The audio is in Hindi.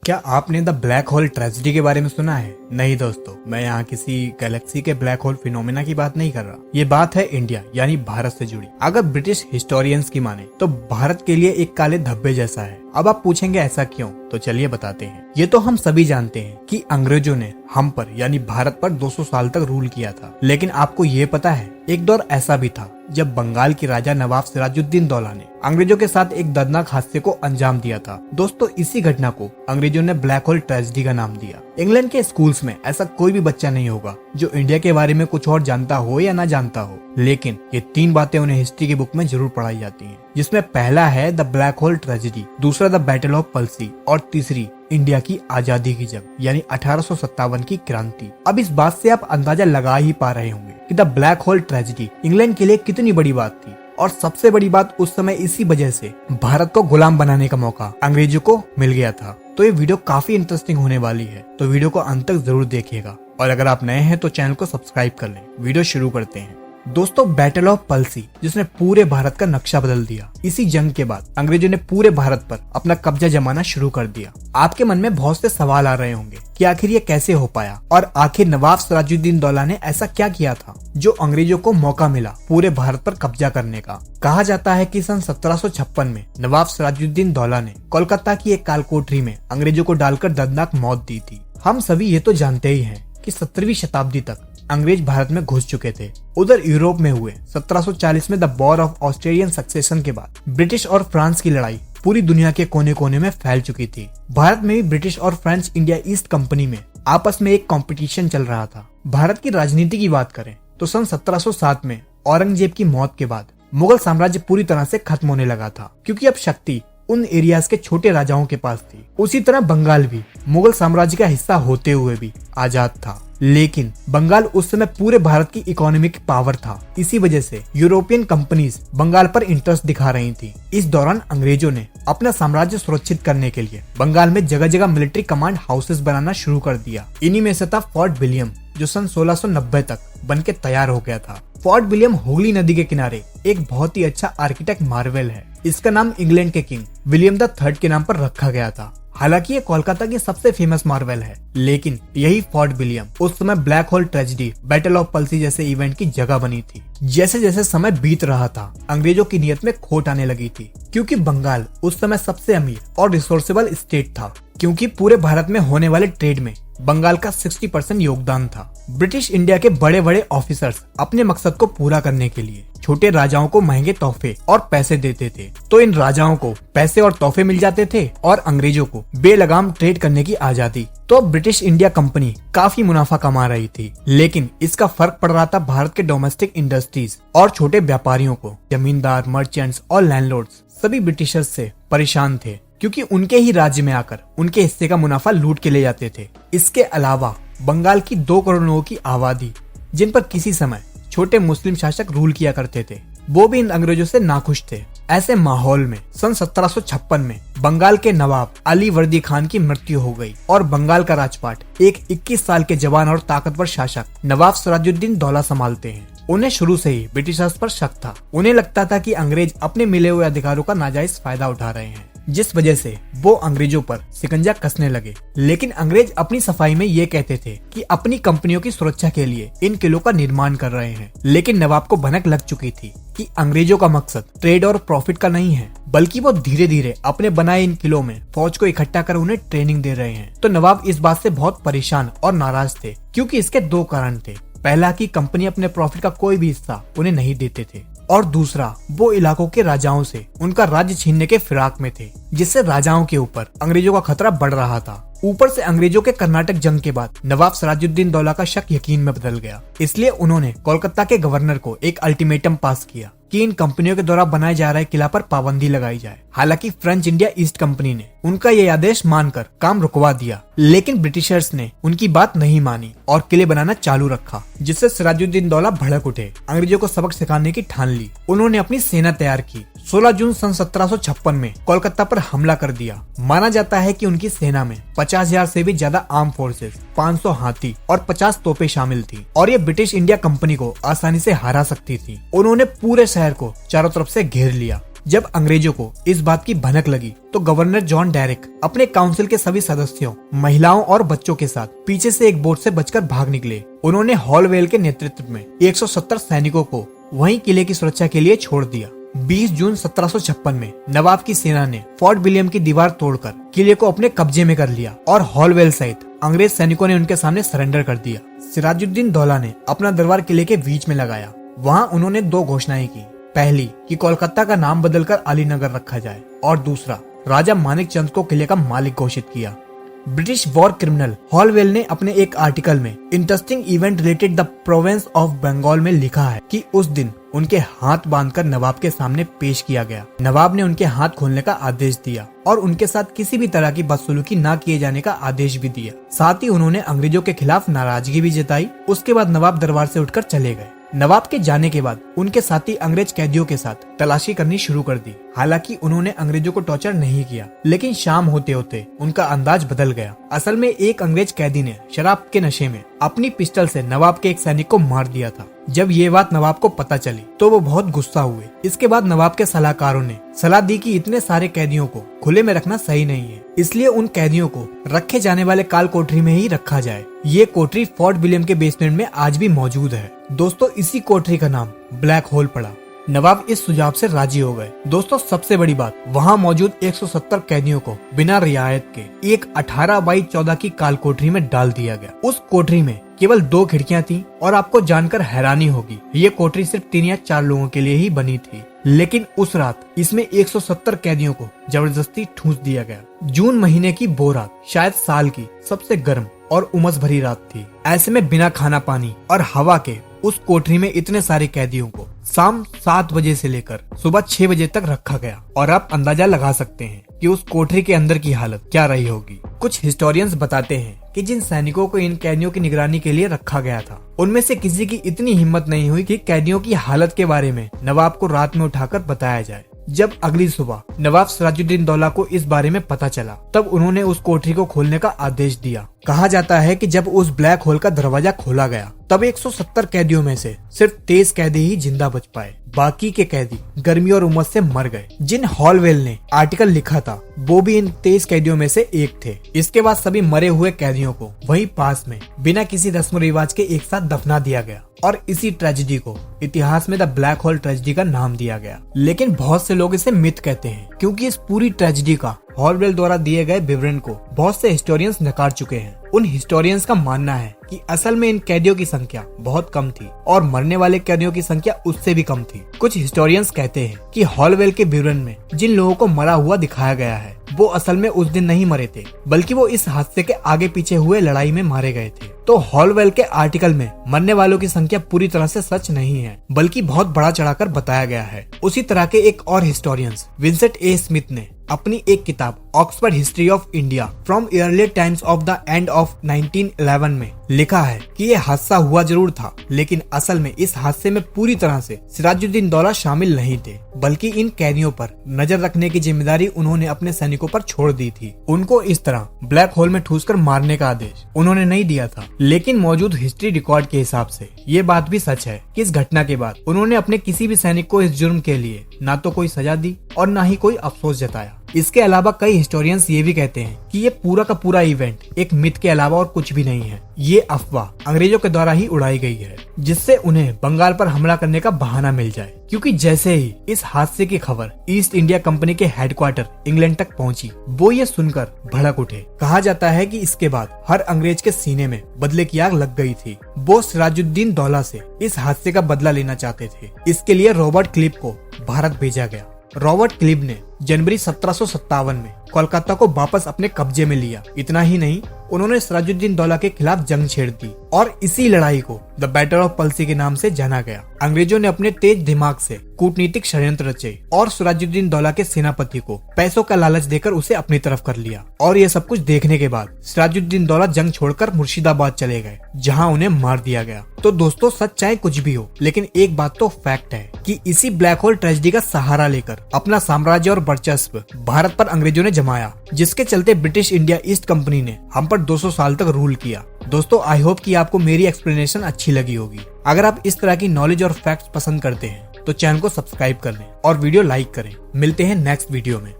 क्या आपने द ब्लैक होल ट्रेजेडी के बारे में सुना है? नहीं दोस्तों, मैं यहाँ किसी गैलेक्सी के ब्लैक होल फिनोमेना की बात नहीं कर रहा। ये बात है इंडिया यानी भारत से जुड़ी। अगर ब्रिटिश हिस्टोरियंस की माने तो भारत के लिए एक काले धब्बे जैसा है। अब आप पूछेंगे ऐसा क्यों? तो चलिए बताते हैं। ये तो हम सभी जानते हैं कि अंग्रेजों ने हम पर यानी भारत पर 200 साल तक रूल किया था। लेकिन आपको ये पता है, एक दौर ऐसा भी था जब बंगाल की राजा नवाब सिराजुद्दीन दौला ने अंग्रेजों के साथ एक दर्दनाक हादसे को अंजाम दिया था। दोस्तों, इसी घटना को अंग्रेजों ने ब्लैक होल ट्रेजेडी का नाम दिया। इंग्लैंड के स्कूल्स में ऐसा कोई भी बच्चा नहीं होगा जो इंडिया के बारे में कुछ और जानता हो या ना जानता हो, लेकिन ये 3 बातें उन्हें हिस्ट्री की बुक में जरूर पढ़ाई जाती हैं, जिसमें पहला है द ब्लैक होल ट्रेजेडी, दूसरा द बैटल ऑफ पल्सी और तीसरी इंडिया की आजादी की जंग यानी 1857 की क्रांति। अब इस बात से आप अंदाजा लगा ही पा रहे होंगे कि the black hole tragedy England के लिए कितनी बड़ी बात थी। और सबसे बड़ी बात, उस समय इसी वजह से भारत को गुलाम बनाने का मौका अंग्रेजों को मिल गया था। तो ये वीडियो काफी इंटरेस्टिंग होने वाली है, तो वीडियो को अंत तक जरूर देखिएगा। और अगर आप नए हैं तो चैनल को सब्सक्राइब कर लें। वीडियो शुरू करते हैं। दोस्तों, बैटल ऑफ पल्सी जिसने पूरे भारत का नक्शा बदल दिया। इसी जंग के बाद अंग्रेजों ने पूरे भारत पर अपना कब्जा जमाना शुरू कर दिया। आपके मन में बहुत से सवाल आ रहे होंगे कि आखिर ये कैसे हो पाया और आखिर नवाब सिराजुद्दीन दौला ने ऐसा क्या किया था जो अंग्रेजों को मौका मिला पूरे भारत पर कब्जा करने का। कहा जाता है कि सन 1756 में नवाब सिराजुद्दीन दौला ने कोलकाता की एक कालकोठरी में अंग्रेजों को डालकर दर्दनाक मौत दी थी। हम सभी ये तो जानते ही हैं कि 17वीं शताब्दी तक अंग्रेज भारत में घुस चुके थे। उधर यूरोप में हुए 1740 में the war of Australian succession के बाद ब्रिटिश और फ्रांस की लड़ाई पूरी दुनिया के कोने कोने में फैल चुकी थी। भारत में भी ब्रिटिश और फ्रेंच इंडिया ईस्ट कंपनी में आपस में एक कंपटीशन चल रहा था। भारत की राजनीति की बात करें तो सन 1707 में औरंगजेब की मौत के बाद मुगल साम्राज्य पूरी तरह से खत्म होने लगा था, क्योंकि अब शक्ति उन एरियाज के छोटे राजाओं के पास थी। उसी तरह बंगाल भी मुगल साम्राज्य का हिस्सा होते हुए भी आजाद था, लेकिन बंगाल उस समय पूरे भारत की इकोनॉमिक पावर था। इसी वजह से यूरोपियन कंपनीज बंगाल पर इंटरेस्ट दिखा रही थी। इस दौरान अंग्रेजों ने अपना साम्राज्य सुरक्षित करने के लिए बंगाल में जगह जगह मिलिट्री कमांड हाउसेस बनाना शुरू कर दिया। इन्हीं में से था फोर्ट विलियम, जो सन 1690 तक बनके तैयार हो गया था। फोर्ट विलियम हुगली नदी के किनारे एक बहुत ही अच्छा आर्किटेक्ट मार्वेल है। इसका नाम इंग्लैंड के किंग विलियम III के नाम पर रखा गया था। हालांकि ये कोलकाता की सबसे फेमस मार्वेल है, लेकिन यही फोर्ट विलियम उस समय black hole tragedy, battle of palsy जैसे इवेंट की जगह बनी थी। जैसे जैसे समय बीत रहा था, अंग्रेजों की नीयत में खोट आने लगी थी, क्योंकि बंगाल उस समय सबसे अमीर और रिसोर्सेबल स्टेट था, क्योंकि पूरे भारत में होने वाले ट्रेड में बंगाल का 60% योगदान था। ब्रिटिश इंडिया के बड़े बड़े ऑफिसर्स अपने मकसद को पूरा करने के लिए छोटे राजाओं को महंगे तोहफे और पैसे देते थे। तो इन राजाओं को पैसे और तोहफे मिल जाते थे और अंग्रेजों को बेलगाम ट्रेड करने की आजादी। तो ब्रिटिश इंडिया कंपनी काफी मुनाफा कमा रही थी, लेकिन इसका फर्क पड़ रहा था भारत के डोमेस्टिक इंडस्ट्रीज और छोटे व्यापारियों को। जमींदार, मर्चेंट्स और लैंडलॉर्ड्स सभी ब्रिटिशर्स से परेशान थे, क्योंकि उनके ही राज्य में आकर उनके हिस्से का मुनाफा लूट के ले जाते थे। इसके अलावा बंगाल की 2 करोड़ लोगों की आबादी, जिन पर किसी समय छोटे मुस्लिम शासक रूल किया करते थे, वो भी इन अंग्रेजों से नाखुश थे। ऐसे माहौल में सन 1756 में बंगाल के नवाब अली वर्दी खान की मृत्यु हो गई और बंगाल का राजपाट एक 21 साल के जवान और ताकतवर शासक नवाब सिराजुद्दीन दौला संभालते हैं। उन्हें शुरू से ही ब्रिटिशर्स पर शक था। उन्हें लगता था कि अंग्रेज अपने मिले हुए अधिकारों का नाजायज फायदा उठा रहे हैं, जिस वजह से वो अंग्रेजों पर शिकंजा कसने लगे। लेकिन अंग्रेज अपनी सफाई में ये कहते थे कि अपनी कंपनियों की सुरक्षा के लिए इन किलों का निर्माण कर रहे हैं। लेकिन नवाब को भनक लग चुकी थी कि अंग्रेजों का मकसद ट्रेड और प्रॉफिट का नहीं है, बल्कि वो धीरे धीरे अपने बनाए इन किलों में फौज को इकट्ठा कर उन्हें ट्रेनिंग दे रहे हैं। तो नवाब इस बात से बहुत परेशान और नाराज थे, क्योंकि इसके 2 कारण थे। पहला कि कंपनी अपने प्रॉफिट का कोई भी हिस्सा उन्हें नहीं देते थे, और दूसरा वो इलाकों के राजाओं से उनका राज्य छीनने के फिराक में थे, जिससे राजाओं के ऊपर अंग्रेजों का खतरा बढ़ रहा था। ऊपर से अंग्रेजों के कर्नाटक जंग के बाद नवाब सिराजुद्दीन दौला का शक यकीन में बदल गया। इसलिए उन्होंने कोलकाता के गवर्नर को एक अल्टीमेटम पास किया कि इन कंपनियों के द्वारा बनाए जा रहे किला पर पाबंदी लगाई जाए। हालांकि फ्रेंच इंडिया ईस्ट कंपनी ने उनका ये आदेश मानकर काम रुकवा दिया, लेकिन ब्रिटिशर्स ने उनकी बात नहीं मानी और किले बनाना चालू रखा, जिससे सिराजुद्दीन दौला भड़क उठे। अंग्रेजों को सबक सिखाने की ठान ली। उन्होंने अपनी सेना तैयार की। 16 जून सन 1756 में कोलकाता पर हमला कर दिया। माना जाता है कि उनकी सेना में 50,000 से भी ज्यादा आर्म फोर्सेस, 500 हाथी और 50 तोपें शामिल थी, और ये ब्रिटिश इंडिया कंपनी को आसानी से हरा सकती थी। उन्होंने पूरे शहर को चारों तरफ से घेर लिया जब अंग्रेजों को इस बात की भनक लगी तो गवर्नर जॉन डेरिक अपने काउंसिल के सभी सदस्यों, महिलाओं और बच्चों के साथ पीछे से एक बोट से बचकर भाग निकले। उन्होंने हॉलवेल के नेतृत्व में 170 सैनिकों को वहीं किले की सुरक्षा के लिए छोड़ दिया। 20 जून 1756 में नवाब की सेना ने फोर्ट विलियम की दीवार तोड़कर किले को अपने कब्जे में कर लिया और हॉलवेल सहित अंग्रेज सैनिकों ने उनके सामने सरेंडर कर दिया। सिराजुद्दीन दौला ने अपना दरबार किले के बीच में लगाया। वहाँ उन्होंने 2 घोषणाएं की। पहली कि कोलकाता का नाम बदलकर अलीनगर रखा जाए और दूसरा राजा मानिक चंद को किले का मालिक घोषित किया। ब्रिटिश वॉर क्रिमिनल हॉलवेल ने अपने एक आर्टिकल में interesting event related the province of Bengal में लिखा है कि उस दिन उनके हाथ बांधकर नवाब के सामने पेश किया गया। नवाब ने उनके हाथ खोलने का आदेश दिया और उनके साथ किसी भी तरह की बदसलूकी न किए जाने का आदेश भी दिया। साथ ही उन्होंने अंग्रेजों के खिलाफ नाराजगी भी जताई। उसके बाद नवाब दरबार से उठकर चले गए। नवाब के जाने के बाद उनके साथी अंग्रेज कैदियों के साथ तलाशी करनी शुरू कर दी। हालांकि उन्होंने अंग्रेजों को टॉर्चर नहीं किया, लेकिन शाम होते होते उनका अंदाज बदल गया। असल में एक अंग्रेज कैदी ने शराब के नशे में अपनी पिस्टल से नवाब के एक सैनिक को मार दिया था। जब ये बात नवाब को पता चली तो वो बहुत गुस्सा हुए। इसके बाद नवाब के सलाहकारों ने सलाह दी कि इतने सारे कैदियों को खुले में रखना सही नहीं है, इसलिए उन कैदियों को रखे जाने वाले काल कोठरी में ही रखा जाए। ये कोठरी फोर्ट विलियम के बेसमेंट में आज भी मौजूद है। दोस्तों, इसी कोठरी का नाम ब्लैक होल पड़ा। नवाब इस सुझाव से राजी हो गए। दोस्तों, सबसे बड़ी बात, वहाँ मौजूद 170 कैदियों को बिना रियायत के एक 18x14 की काल कोठरी में डाल दिया गया। उस कोठरी में केवल 2 खिड़कियां थी और आपको जानकर हैरानी होगी, ये कोठरी सिर्फ 3 या 4 लोगों के लिए ही बनी थी। लेकिन उस रात इसमें 170 कैदियों को जबरदस्ती ठूंस दिया गया। जून महीने की वो रात शायद साल की सबसे गर्म और उमस भरी रात थी। ऐसे में बिना खाना पानी और हवा के उस कोठरी में इतने सारे कैदियों को शाम 7 बजे से लेकर सुबह 6 बजे तक रखा गया। और आप अंदाजा लगा सकते हैं कि उस कोठरी के अंदर की हालत क्या रही होगी। कुछ हिस्टोरियंस बताते हैं कि जिन सैनिकों को इन कैदियों की निगरानी के लिए रखा गया था, उनमें से किसी की इतनी हिम्मत नहीं हुई कि कैदियों की हालत के बारे में नवाब को रात में उठाकर बताया जाए। जब अगली सुबह नवाब सिराजुद्दीन दौला को इस बारे में पता चला, तब उन्होंने उस कोठरी को खोलने का आदेश दिया। कहा जाता है कि जब उस ब्लैक होल का दरवाजा खोला गया, तब 170 कैदियों में से सिर्फ 23 कैदी ही जिंदा बच पाए। बाकी के कैदी गर्मी और उमस से मर गए। जिन हॉलवेल ने आर्टिकल लिखा था, वो भी इन 23 कैदियों में से एक थे। इसके बाद सभी मरे हुए कैदियों को वहीं पास में बिना किसी रस्म रिवाज के एक साथ दफना दिया गया और इसी ट्रेजेडी को इतिहास में द ब्लैक होल ट्रेजेडी का नाम दिया गया। लेकिन बहुत से लोग इसे मिथ कहते हैं, क्योंकि इस पूरी ट्रेजेडी का हॉलवेल द्वारा दिए गए विवरण को बहुत से हिस्टोरियंस नकार चुके हैं। उन हिस्टोरियंस का मानना है कि असल में इन कैदियों की संख्या बहुत कम थी और मरने वाले कैदियों की संख्या उससे भी कम थी। कुछ हिस्टोरियंस कहते हैं कि हॉलवेल के विवरण में जिन लोगों को मरा हुआ दिखाया गया है, वो असल में उस दिन नहीं मरे थे, बल्कि वो इस हादसे के आगे पीछे हुए लड़ाई में मारे गए थे। तो हॉलवेल के आर्टिकल में मरने वालों की संख्या पूरी तरह से सच नहीं है, बल्कि बहुत बड़ा चढ़ाकर बताया गया है। उसी तरह के एक और हिस्टोरियंस विंसेंट ए स्मिथ ने अपनी एक किताब Oxford history of India from early times of the end of 1911 में लिखा है कि ये हादसा हुआ जरूर था, लेकिन असल में इस हादसे में पूरी तरह से सिराजुद्दीन दौला शामिल नहीं थे, बल्कि इन कैदियों पर नजर रखने की जिम्मेदारी उन्होंने अपने सैनिकों पर छोड़ दी थी। उनको इस तरह ब्लैक होल में ठूसकर मारने का आदेश उन्होंने नहीं दिया था। लेकिन मौजूद हिस्ट्री रिकॉर्ड के हिसाब से ये बात भी सच है कि इस घटना के बाद उन्होंने अपने किसी भी सैनिक को इस जुर्म के लिए ना तो कोई सजा दी और ना ही कोई अफसोस जताया। इसके अलावा कई हिस्टोरियंस ये भी कहते हैं कि ये पूरा का पूरा इवेंट एक मिथ के अलावा और कुछ भी नहीं है। ये अफवाह अंग्रेजों के द्वारा ही उड़ाई गई है, जिससे उन्हें बंगाल पर हमला करने का बहाना मिल जाए। क्योंकि जैसे ही इस हादसे की खबर ईस्ट इंडिया कंपनी के हेडक्वार्टर इंग्लैंड तक पहुंची, वो ये सुनकर भड़क उठे। कहा जाता है कि इसके बाद हर अंग्रेज के सीने में बदले की आग लग गई थी। वो सिराजुद्दीन दौला से इस हादसे का बदला लेना चाहते थे। इसके लिए रॉबर्ट क्लिव को भारत भेजा गया। रॉबर्ट क्लिव ने जनवरी 1757 में कोलकाता को वापस अपने कब्जे में लिया। इतना ही नहीं, उन्होंने सिराजुद्दीन दौला के खिलाफ जंग छेड़ दी और इसी लड़ाई को द बैटल ऑफ पलसी के नाम से जाना गया। अंग्रेजों ने अपने तेज दिमाग से कूटनीतिक षड्यंत्र रचे और सिराजुद्दीन दौला के सेनापति को पैसों का लालच देकर उसे अपनी तरफ कर लिया। और ये सब कुछ देखने के बाद सिराजुद्दीन दौला जंग छोड़कर मुर्शिदाबाद चले गए, जहां उन्हें मार दिया गया। तो दोस्तों, सच चाहे कुछ भी हो, लेकिन एक बात तो फैक्ट है कि इसी ब्लैक होल ट्रेजेडी का सहारा लेकर अपना साम्राज्य और वर्चस्व भारत पर अंग्रेजों ने जमाया, जिसके चलते ब्रिटिश इंडिया ईस्ट कंपनी ने हम पर 200 साल तक रूल किया। दोस्तों, आई होप कि आपको मेरी एक्सप्लेनेशन अच्छी लगी होगी। अगर आप इस तरह की नॉलेज और फैक्ट्स पसंद करते हैं तो चैनल को सब्सक्राइब कर लें और वीडियो लाइक करें। मिलते हैं नेक्स्ट वीडियो में।